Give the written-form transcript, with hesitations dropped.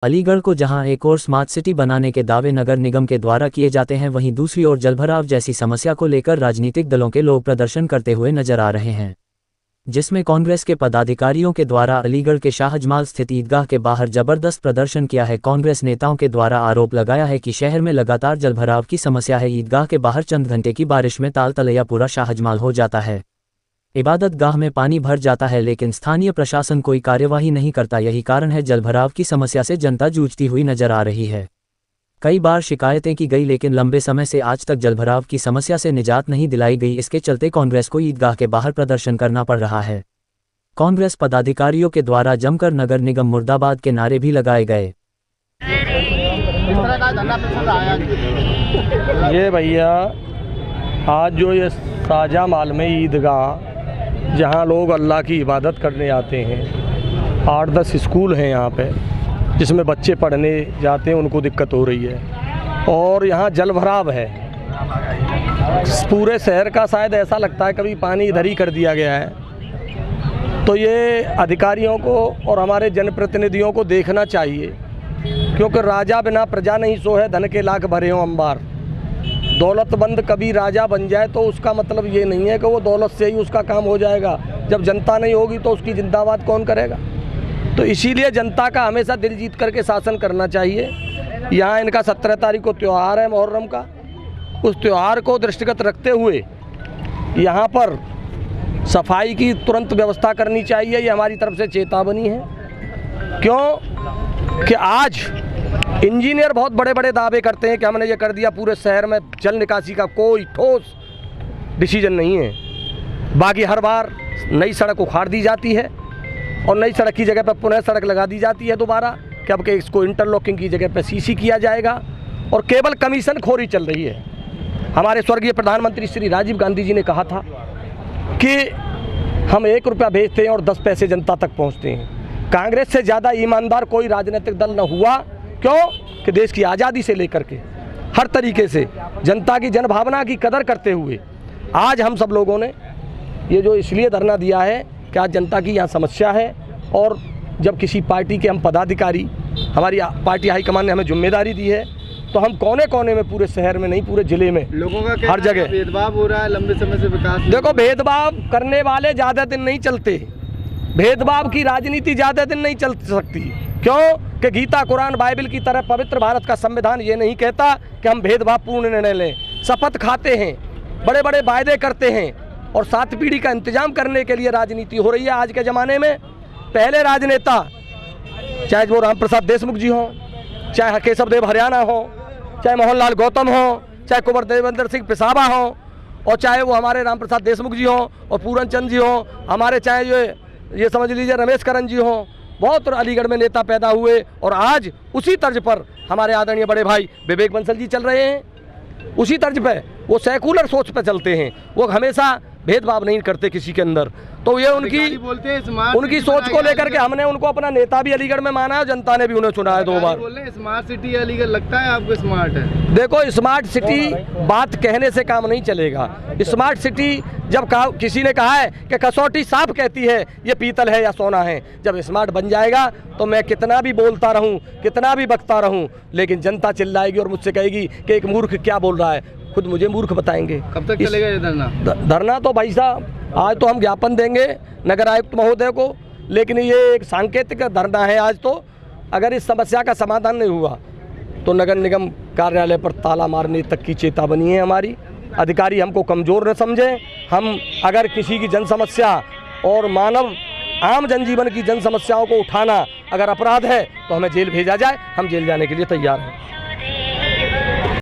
अलीगढ़ को जहां एक और स्मार्ट सिटी बनाने के दावे नगर निगम के द्वारा किए जाते हैं, वहीं दूसरी ओर जलभराव जैसी समस्या को लेकर राजनीतिक दलों के लोग प्रदर्शन करते हुए नजर आ रहे हैं, जिसमें कांग्रेस के पदाधिकारियों के द्वारा अलीगढ़ के शाहजमाल स्थित ईदगाह के बाहर जबरदस्त प्रदर्शन किया है। कांग्रेस नेताओं के द्वारा आरोप लगाया है कि शहर में लगातार जलभराव की समस्या है। ईदगाह के बाहर चंद घंटे की बारिश में ताल तलैया पूरा शाहजमाल हो जाता है, इबादत गाह में पानी भर जाता है, लेकिन स्थानीय प्रशासन कोई कार्यवाही नहीं करता। यही कारण है जलभराव की समस्या से जनता जूझती हुई नजर आ रही है। कई बार शिकायतें की गई, लेकिन लंबे समय से आज तक जलभराव की समस्या से निजात नहीं दिलाई गई। इसके चलते कांग्रेस को ईदगाह के बाहर प्रदर्शन करना पड़ रहा है। कांग्रेस पदाधिकारियों के द्वारा जमकर नगर निगम मुर्दाबाद के नारे भी लगाए गए। ये भैया आज जो ये शाहजमाल में ईदगाह जहाँ लोग अल्लाह की इबादत करने आते हैं, 8-10 स्कूल हैं यहाँ पे जिसमें बच्चे पढ़ने जाते हैं, उनको दिक्कत हो रही है और यहाँ जलभराव है। पूरे शहर का शायद ऐसा लगता है कभी पानी इधर ही कर दिया गया है। तो ये अधिकारियों को और हमारे जनप्रतिनिधियों को देखना चाहिए, क्योंकि राजा बिना प्रजा नहीं सो है, धन के लाख भरे हों अंबार। दौलतमंद कभी राजा बन जाए तो उसका मतलब ये नहीं है कि वो दौलत से ही उसका काम हो जाएगा। जब जनता नहीं होगी तो उसकी जिंदाबाद कौन करेगा। तो इसीलिए जनता का हमेशा दिल जीत करके शासन करना चाहिए। यहाँ इनका 17 तारीख को त्यौहार है मुहर्रम का। उस त्यौहार को दृष्टिगत रखते हुए यहाँ पर सफाई की तुरंत व्यवस्था करनी चाहिए। ये हमारी तरफ से चेतावनी है, क्यों कि आज इंजीनियर बहुत बड़े बड़े दावे करते हैं कि हमने ये कर दिया, पूरे शहर में जल निकासी का कोई ठोस डिसीजन नहीं है। बाकी हर बार नई सड़क उखाड़ दी जाती है और नई सड़क की जगह पर पुनः सड़क लगा दी जाती है दोबारा, कि अब के इसको इंटरलॉकिंग की जगह पर सीसी किया जाएगा और केवल कमीशन खोरी चल रही है। हमारे स्वर्गीय प्रधानमंत्री श्री राजीव गांधी जी ने कहा था कि हम 1 रुपया भेजते हैं और 10 पैसे जनता तक पहुँचते हैं। कांग्रेस से ज़्यादा ईमानदार कोई राजनीतिक दल न हुआ। क्यों कि देश की आज़ादी से लेकर के हर तरीके से जनता की जनभावना की कदर करते हुए आज हम सब लोगों ने ये जो इसलिए धरना दिया है कि आज जनता की यहाँ समस्या है। और जब किसी पार्टी के हम पदाधिकारी, हमारी पार्टी हाईकमान ने हमें जिम्मेदारी दी है, तो हम कोने कोने में, पूरे शहर में नहीं पूरे ज़िले में, लोगों का हर जगह भेदभाव हो रहा है लंबे समय से विकास। देखो, भेदभाव करने वाले ज़्यादा दिन नहीं चलते। भेदभाव की राजनीति ज़्यादा दिन नहीं चल सकती। क्यों कि गीता, कुरान, बाइबल की तरह पवित्र भारत का संविधान ये नहीं कहता कि हम भेदभाव पूर्ण निर्णय लें। शपथ खाते हैं, बड़े बड़े वायदे करते हैं और 7 पीढ़ी का इंतजाम करने के लिए राजनीति हो रही है आज के ज़माने में। पहले राजनेता, चाहे वो राम प्रसाद देशमुख जी हों, चाहे केशव देव हरियाणा हो, चाहे मोहनलाल गौतम हो, चाहे कुंवर देवेंद्र सिंह पिसाबा हो, और चाहे वो हमारे राम प्रसाद देशमुख जी हों और पूरन चंद जी हों, हमारे चाहे ये समझ लीजिए रमेश करन जी हों, बहुत अलीगढ़ में नेता पैदा हुए और आज उसी तर्ज पर हमारे आदरणीय बड़े भाई विवेक बंसल जी चल रहे हैं। उसी तर्ज पे वो सेकुलर सोच पे चलते हैं, वो हमेशा भेदभाव नहीं करते किसी के अंदर। तो ये उनकी सोच को लेकर के हमने उनको अपना नेता भी अलीगढ़ में माना है और जनता ने भी उन्हें चुना है 2 बार। स्मार्ट सिटी अलीगढ़ लगता है आपको स्मार्ट है? देखो, स्मार्ट सिटी बात कहने से काम नहीं चलेगा। स्मार्ट सिटी जब किसी ने कहा है कि कसौटी साफ कहती है ये पीतल है या सोना है, जब स्मार्ट बन जाएगा तो मैं कितना भी बोलता रहूं, कितना भी बकता रहूं, लेकिन जनता चिल्लाएगी और मुझसे कहेगी कि एक मूर्ख क्या बोल रहा है। खुद मुझे मूर्ख बताएंगे। कब तक चलेगा ये धरना? धरना तो भाई साहब आज तो हम ज्ञापन देंगे नगर आयुक्त महोदय को, लेकिन ये एक सांकेतिक धरना है आज। तो अगर इस समस्या का समाधान नहीं हुआ तो नगर निगम कार्यालय पर ताला मारने तक की चेतावनी है हमारी। अधिकारी हमको कमज़ोर न समझें। हम अगर किसी की जन समस्या और मानव आम जनजीवन की जन समस्याओं को उठाना अगर अपराध है तो हमें जेल भेजा जाए, हम जेल जाने के लिए तैयार हैं।